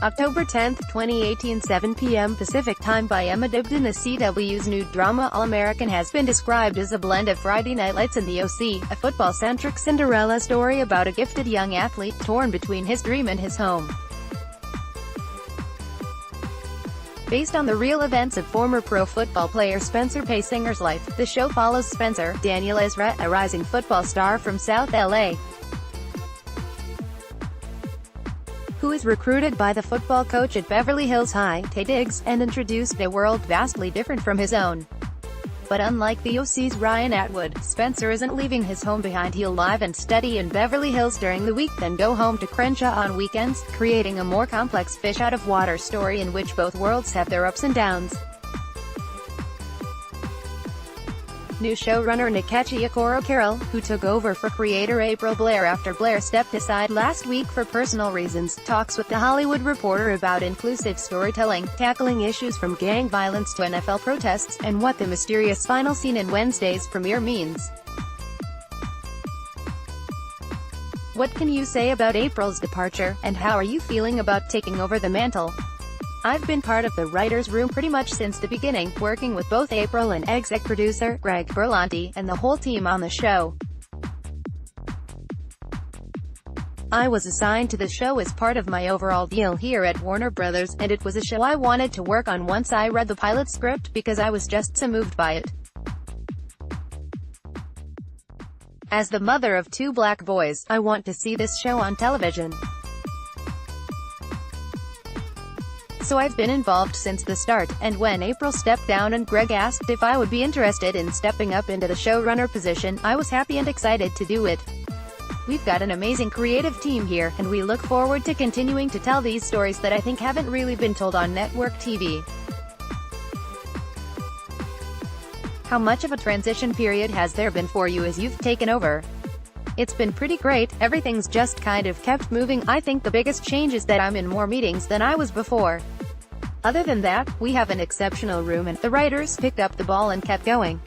October 10, 2018, 7 p.m. Pacific Time by Emma Dibdin. The CW's new drama All-American has been described as a blend of Friday Night Lights and The OC, a football-centric Cinderella story about a gifted young athlete torn between his dream and his home. Based on the real events of former pro football player Spencer Paysinger's life, the show follows Spencer, Daniel Ezra, a rising football star from South L.A., who is recruited by the football coach at Beverly Hills High, Taye Diggs, and introduced a world vastly different from his own. But unlike the OC's Ryan Atwood, Spencer isn't leaving his home behind. He'll live and study in Beverly Hills during the week, then go home to Crenshaw on weekends, creating a more complex fish-out-of-water story in which both worlds have their ups and downs. New showrunner Nkechi Okoro-Carroll, who took over for creator April Blair after Blair stepped aside last week for personal reasons, talks with The Hollywood Reporter about inclusive storytelling, tackling issues from gang violence to NFL protests, and what the mysterious final scene in Wednesday's premiere means. What can you say about April's departure, and how are you feeling about taking over the mantle? I've been part of the writer's room pretty much since the beginning, working with both April and exec producer, Greg Berlanti, and the whole team on the show. I was assigned to the show as part of my overall deal here at Warner Brothers, and it was a show I wanted to work on once I read the pilot script, because I was just so moved by it. As the mother of two black boys, I want to see this show on television. So I've been involved since the start, and when April stepped down and Greg asked if I would be interested in stepping up into the showrunner position, I was happy and excited to do it. We've got an amazing creative team here, and we look forward to continuing to tell these stories that I think haven't really been told on network TV. How much of a transition period has there been for you as you've taken over? It's been pretty great, everything's just kind of kept moving. I think the biggest change is that I'm in more meetings than I was before. Other than that, we have an exceptional room and the writers picked up the ball and kept going.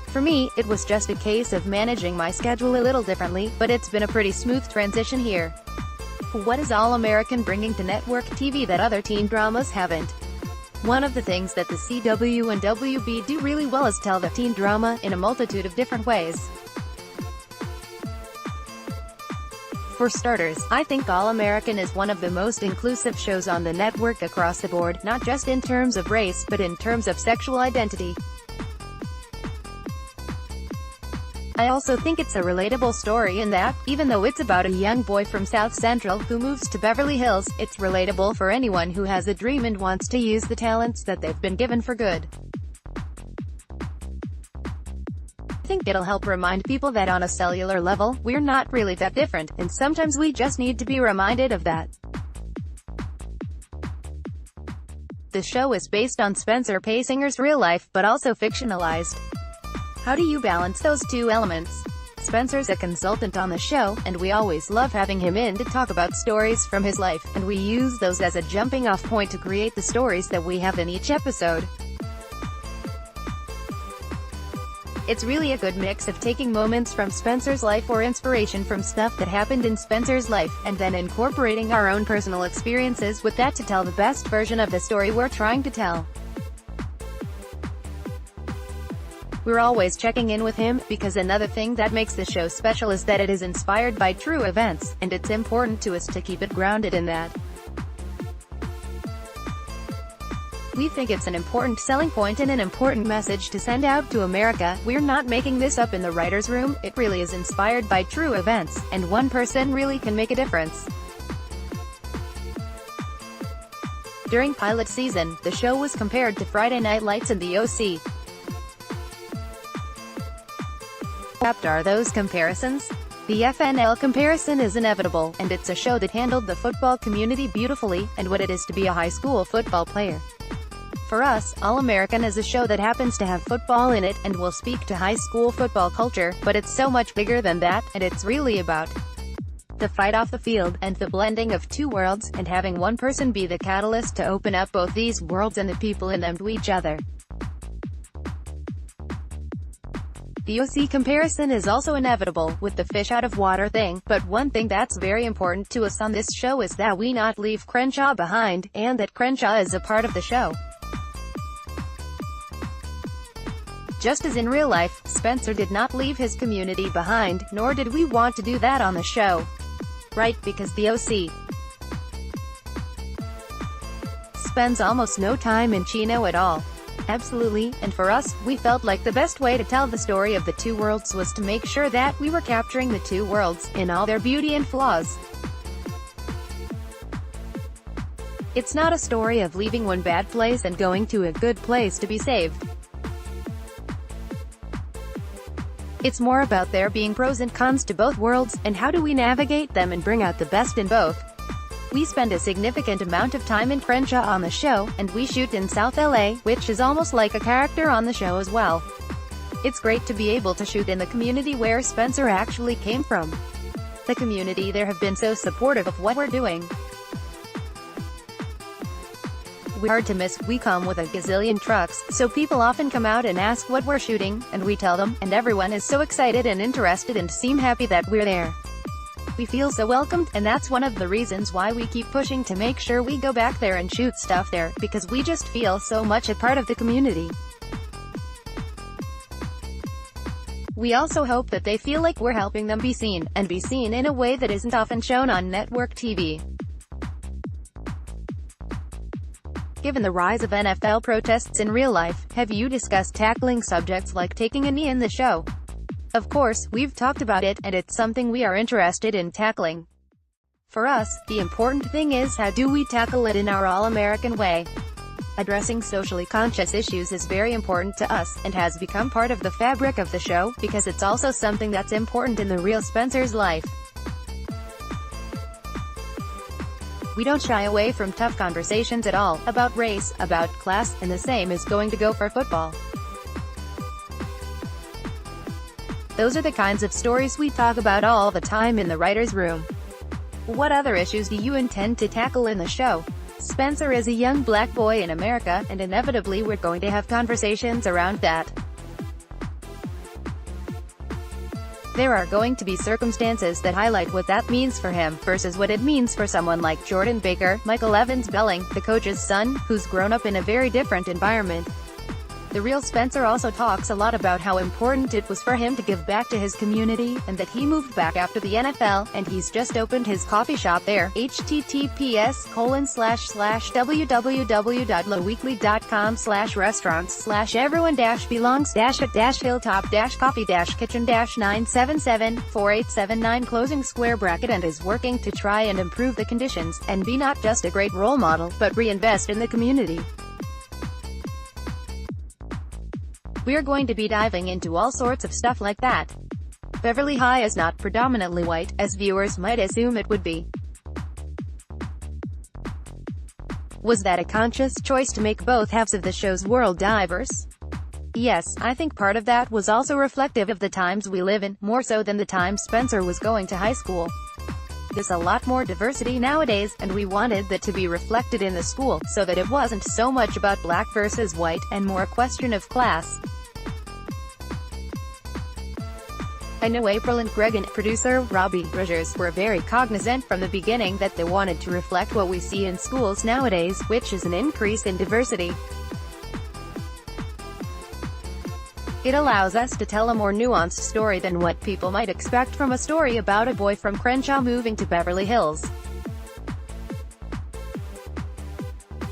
For me, it was just a case of managing my schedule a little differently, but it's been a pretty smooth transition here. What is All-American bringing to network TV that other teen dramas haven't? One of the things that the CW and WB do really well is tell the teen drama in a multitude of different ways. For starters, I think All-American is one of the most inclusive shows on the network across the board, not just in terms of race, but in terms of sexual identity. I also think it's a relatable story in that, even though it's about a young boy from South Central who moves to Beverly Hills, it's relatable for anyone who has a dream and wants to use the talents that they've been given for good. I think it'll help remind people that on a cellular level, we're not really that different, and sometimes we just need to be reminded of that. The show is based on Spencer Paysinger's real life, but also fictionalized. How do you balance those two elements? Spencer's a consultant on the show, and we always love having him in to talk about stories from his life, and we use those as a jumping-off point to create the stories that we have in each episode. It's really a good mix of taking moments from Spencer's life or inspiration from stuff that happened in Spencer's life, and then incorporating our own personal experiences with that to tell the best version of the story we're trying to tell. We're always checking in with him, because another thing that makes the show special is that it is inspired by true events, and it's important to us to keep it grounded in that. We think it's an important selling point and an important message to send out to America. We're not making this up in the writer's room, it really is inspired by true events, and one person really can make a difference. During pilot season, the show was compared to Friday Night Lights and The OC. Are those comparisons? The FNL comparison is inevitable, and it's a show that handled the football community beautifully, and what it is to be a high school football player. For us, All-American is a show that happens to have football in it, and will speak to high school football culture, but it's so much bigger than that, and it's really about the fight off the field, and the blending of two worlds, and having one person be the catalyst to open up both these worlds and the people in them to each other. The OC comparison is also inevitable, with the fish out of water thing, but one thing that's very important to us on this show is that we not leave Crenshaw behind, and that Crenshaw is a part of the show. Just as in real life, Spencer did not leave his community behind, nor did we want to do that on the show. Right, because the OC spends almost no time in Chino at all. Absolutely, and for us, we felt like the best way to tell the story of the two worlds was to make sure that we were capturing the two worlds, in all their beauty and flaws. It's not a story of leaving one bad place and going to a good place to be saved. It's more about there being pros and cons to both worlds, and how do we navigate them and bring out the best in both. We spend a significant amount of time in Crenshaw on the show, and we shoot in South L.A., which is almost like a character on the show as well. It's great to be able to shoot in the community where Spencer actually came from. The community there have been so supportive of what we're doing. We're hard to miss, we come with a gazillion trucks, so people often come out and ask what we're shooting, and we tell them, and everyone is so excited and interested and seem happy that we're there. We feel so welcomed, and that's one of the reasons why we keep pushing to make sure we go back there and shoot stuff there, because we just feel so much a part of the community. We also hope that they feel like we're helping them be seen, and be seen in a way that isn't often shown on network TV. Given the rise of NFL protests in real life, have you discussed tackling subjects like taking a knee in the show? Of course, we've talked about it, and it's something we are interested in tackling. For us, the important thing is how do we tackle it in our all-American way. Addressing socially conscious issues is very important to us, and has become part of the fabric of the show, because it's also something that's important in the real Spencer's life. We don't shy away from tough conversations at all, about race, about class, and the same is going to go for football. Those are the kinds of stories we talk about all the time in the writer's room. What other issues do you intend to tackle in the show? Spencer is a young black boy in America, and inevitably we're going to have conversations around that. There are going to be circumstances that highlight what that means for him, versus what it means for someone like Jordan Baker, Michael Evans-Belling, the coach's son, who's grown up in a very different environment. The real Spencer also talks a lot about how important it was for him to give back to his community, and that he moved back after the NFL, and he's just opened his coffee shop there, https://www.lowweekly.com/restaurants/everyone-belongs-at-hilltop-coffee-kitchen-977-4879 closing square bracket, and is working to try and improve the conditions, and be not just a great role model, but reinvest in the community. We're going to be diving into all sorts of stuff like that. Beverly High is not predominantly white, as viewers might assume it would be. Was that a conscious choice to make both halves of the show's world diverse? Yes, I think part of that was also reflective of the times we live in, more so than the time Spencer was going to high school. There's a lot more diversity nowadays, and we wanted that to be reflected in the school, so that it wasn't so much about black versus white, and more a question of class. I know April and Greg and producer Robbie Rogers were very cognizant from the beginning that they wanted to reflect what we see in schools nowadays, which is an increase in diversity. It allows us to tell a more nuanced story than what people might expect from a story about a boy from Crenshaw moving to Beverly Hills.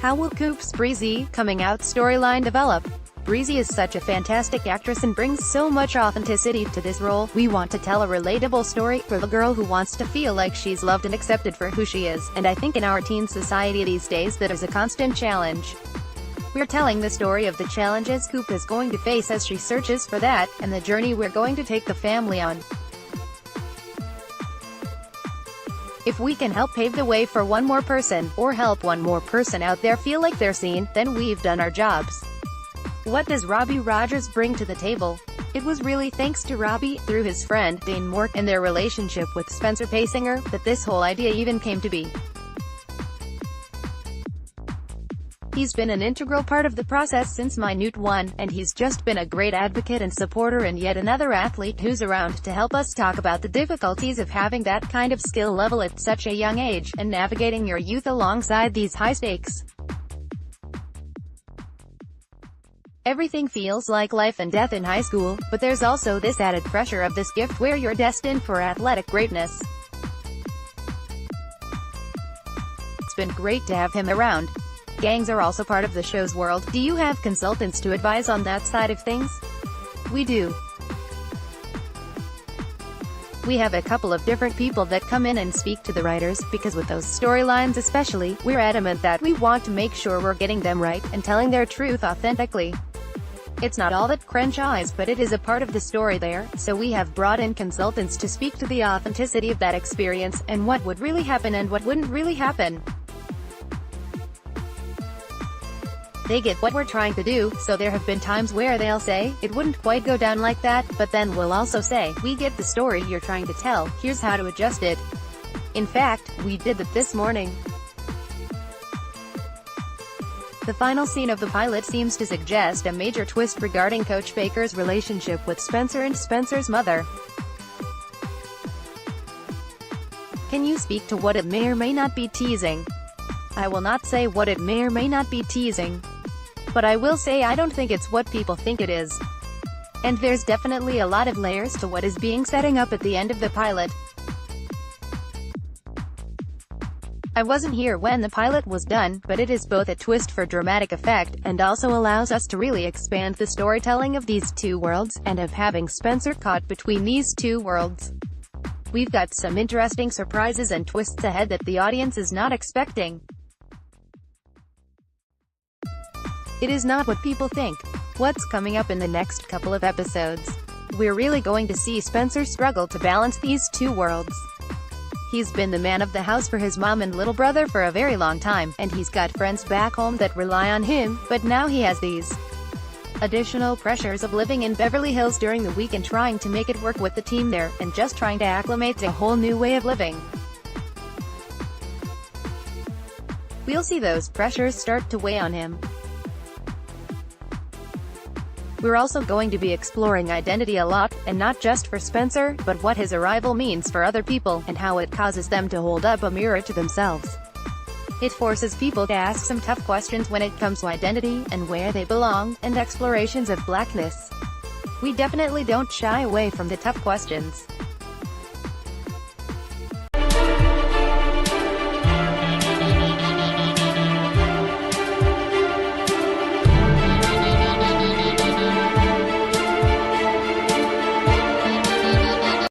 How will Coop's Breezy coming out storyline develop? Breezy is such a fantastic actress and brings so much authenticity to this role. We want to tell a relatable story for the girl who wants to feel like she's loved and accepted for who she is, and I think in our teen society these days that is a constant challenge. We're telling the story of the challenges Coop is going to face as she searches for that, and the journey we're going to take the family on. If we can help pave the way for one more person, or help one more person out there feel like they're seen, then we've done our jobs. What does Robbie Rogers bring to the table? It was really thanks to Robbie, through his friend, Dane Moore, and their relationship with Spencer Paysinger, that this whole idea even came to be. He's been an integral part of the process since minute one, and he's just been a great advocate and supporter and yet another athlete who's around to help us talk about the difficulties of having that kind of skill level at such a young age, and navigating your youth alongside these high stakes. Everything feels like life and death in high school, but there's also this added pressure of this gift where you're destined for athletic greatness. It's been great to have him around. Gangs are also part of the show's world. Do you have consultants to advise on that side of things? We do. We have a couple of different people that come in and speak to the writers, because with those storylines especially, we're adamant that we want to make sure we're getting them right, and telling their truth authentically. It's not all that Crenshaw is, but it is a part of the story there, so we have brought in consultants to speak to the authenticity of that experience, and what would really happen and what wouldn't really happen. They get what we're trying to do, so there have been times where they'll say, it wouldn't quite go down like that, but then we'll also say, we get the story you're trying to tell, here's how to adjust it. In fact, we did that this morning. The final scene of the pilot seems to suggest a major twist regarding Coach Baker's relationship with Spencer and Spencer's mother. Can you speak to what it may or may not be teasing? I will not say what it may or may not be teasing, but I will say I don't think it's what people think it is. And there's definitely a lot of layers to what is being setting up at the end of the pilot. I wasn't here when the pilot was done, but it is both a twist for dramatic effect, and also allows us to really expand the storytelling of these two worlds, and of having Spencer caught between these two worlds. We've got some interesting surprises and twists ahead that the audience is not expecting. It is not what people think. What's coming up in the next couple of episodes? We're really going to see Spencer struggle to balance these two worlds. He's been the man of the house for his mom and little brother for a very long time, and he's got friends back home that rely on him, but now he has these additional pressures of living in Beverly Hills during the week and trying to make it work with the team there, and just trying to acclimate to a whole new way of living. We'll see those pressures start to weigh on him. We're also going to be exploring identity a lot, and not just for Spencer, but what his arrival means for other people, and how it causes them to hold up a mirror to themselves. It forces people to ask some tough questions when it comes to identity, and where they belong, and explorations of blackness. We definitely don't shy away from the tough questions.